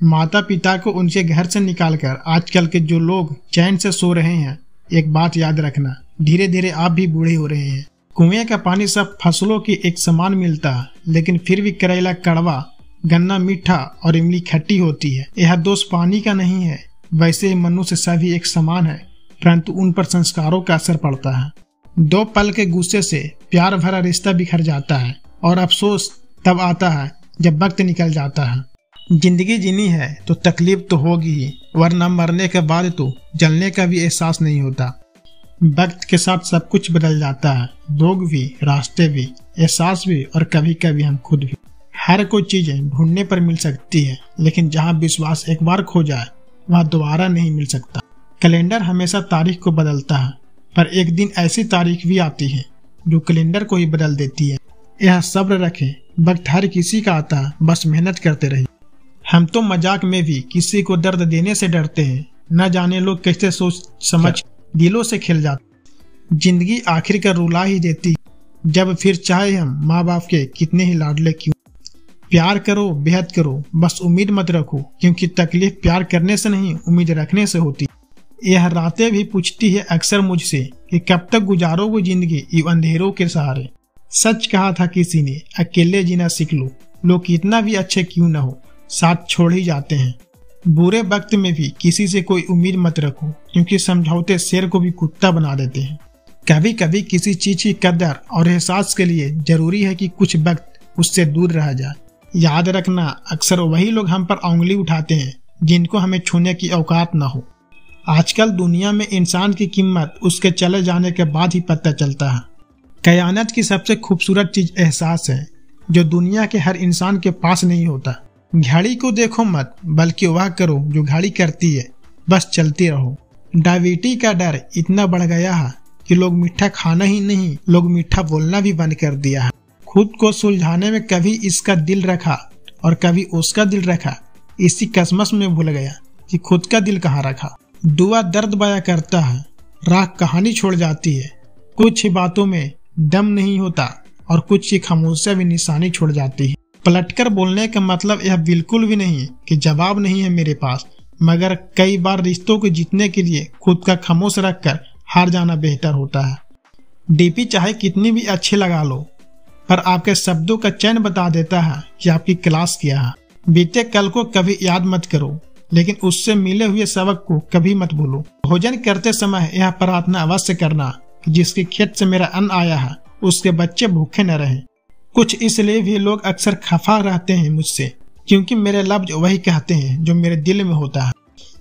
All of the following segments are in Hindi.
माता पिता को उनके घर से निकालकर आजकल के जो लोग चैन से सो रहे हैं, एक बात याद रखना, धीरे धीरे आप भी बूढ़े हो रहे हैं। कुएं का पानी सब फसलों की एक समान मिलता है, लेकिन फिर भी करेला कड़वा, गन्ना मीठा और इमली खट्टी होती है। यह दोष पानी का नहीं है। वैसे ही मनुष्य सभी एक समान है, परंतु उन पर संस्कारों का असर पड़ता है। 2 पल के गुस्से से प्यार भरा रिश्ता बिखर जाता है और अफसोस तब आता है जब वक्त निकल जाता है। जिंदगी जीनी है तो तकलीफ तो होगी ही, वरना मरने के बाद तो जलने का भी एहसास नहीं होता। वक्त के साथ सब कुछ बदल जाता है, लोग भी, रास्ते भी, एहसास भी और कभी कभी हम खुद भी। हर कोई चीजें ढूंढने पर मिल सकती है, लेकिन जहाँ विश्वास एक बार खो जाए वह दोबारा नहीं मिल सकता। कैलेंडर हमेशा तारीख को बदलता है, पर एक दिन ऐसी तारीख भी आती है जो कैलेंडर को ही बदल देती है। यह सब्र रखें, वक्त हर किसी का आता है, बस मेहनत करते रहिए। हम तो मजाक में भी किसी को दर्द देने से डरते हैं, न जाने लोग कैसे सोच समझ दिलों से खेल जाते। जिंदगी आखिर का रुला ही देती, जब फिर चाहे हम माँ बाप के कितने ही लाडले क्यों। प्यार करो, बेहद करो, बस उम्मीद मत रखो, क्योंकि तकलीफ प्यार करने से नहीं, उम्मीद रखने से होती। यह रातें भी पूछती है अक्सर मुझसे कि कब तक गुजारोगे जिंदगी ये अंधेरों के सहारे। सच कहा था किसी ने, अकेले जीना सीख लो, लोग कितना भी अच्छे क्यों न हो, साथ छोड़ ही जाते हैं। बुरे वक्त में भी किसी से कोई उम्मीद मत रखो, क्योंकि समझौते शेर को भी कुत्ता बना देते हैं। कभी कभी किसी चीज की कदर और एहसास के लिए जरूरी है कि कुछ वक्त उससे दूर रह जाए। याद रखना, अक्सर वही लोग हम पर उंगली उठाते हैं जिनको हमें छूने की औकात न हो। आजकल दुनिया में इंसान की कीमत उसके चले जाने के बाद ही पता चलता है। कयानत की सबसे खूबसूरत चीज एहसास है, जो दुनिया के हर इंसान के पास नहीं होता। घड़ी को देखो मत, बल्कि वह करो जो घड़ी करती है, बस चलती रहो। डायबिटीज का डर इतना बढ़ गया है कि लोग मीठा खाना ही नहीं, लोग मीठा बोलना भी बंद कर दिया है। खुद को सुलझाने में कभी इसका दिल रखा और कभी उसका दिल रखा, इसी कसमस में भूल गया कि खुद का दिल कहाँ रखा। दुआ दर्द बया करता है, राह कहानी छोड़ जाती है। कुछ ही बातों में दम नहीं होता और कुछ ही खामोशियां भी निशानी छोड़ जाती है। पलटकर बोलने का मतलब यह बिल्कुल भी नहीं कि जवाब नहीं है मेरे पास, मगर कई बार रिश्तों को जीतने के लिए खुद का खामोश रखकर हार जाना बेहतर होता है। डीपी चाहे कितनी भी अच्छी लगा लो, पर आपके शब्दों का चयन बता देता है कि आपकी क्लास क्या है। बीते कल को कभी याद मत करो, लेकिन उससे मिले हुए सबक को कभी मत भूलो। भोजन करते समय यह प्रार्थना अवश्य करना कि जिसके खेत से मेरा अन्न आया है उसके बच्चे भूखे न रहें। कुछ इसलिए भी लोग अक्सर खफा रहते हैं मुझसे, क्योंकि मेरे लफ्ज वही कहते हैं जो मेरे दिल में होता है।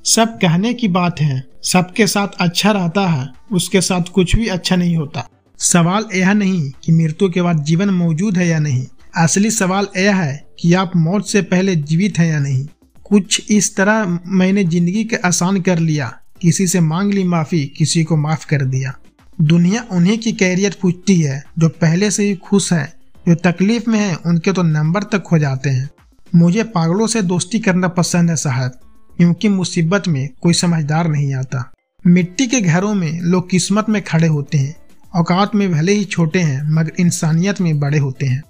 सब कहने की बात है, सबके साथ अच्छा रहता है, उसके साथ कुछ भी अच्छा नहीं होता। सवाल यह नहीं कि मृत्यु के बाद जीवन मौजूद है या नहीं, असली सवाल यह है कि आप मौत से पहले जीवित हैं या नहीं। कुछ इस तरह मैंने जिंदगी के आसान कर लिया, किसी से मांग ली माफी, किसी को माफ कर दिया। दुनिया उन्हीं की कैरियर पूछती है जो पहले से ही खुश है, जो तकलीफ में है उनके तो नंबर तक खो जाते हैं। मुझे पागलों से दोस्ती करना पसंद है शायद, क्योंकि मुसीबत में कोई समझदार नहीं आता। मिट्टी के घरों में लोग किस्मत में खड़े होते हैं, औकात में भले ही छोटे हैं मगर इंसानियत में बड़े होते हैं।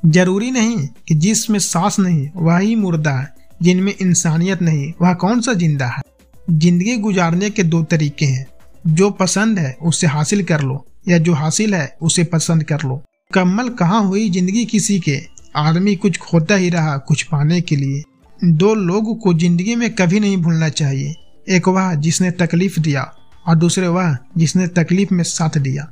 जरूरी नहीं कि जिसमें सांस नहीं वह ही मुर्दा है, जिनमें इंसानियत नहीं वह कौन सा जिंदा है। जिंदगी गुजारने के 2 तरीके हैं, जो पसंद है उसे हासिल कर लो, या जो हासिल है उसे पसंद कर लो। मुकम्मल कहाँ हुई जिंदगी किसी के, आदमी कुछ खोता ही रहा कुछ पाने के लिए। 2 लोगों को जिंदगी में कभी नहीं भूलना चाहिए, एक वह जिसने तकलीफ दिया और दूसरे वह जिसने तकलीफ में साथ दिया।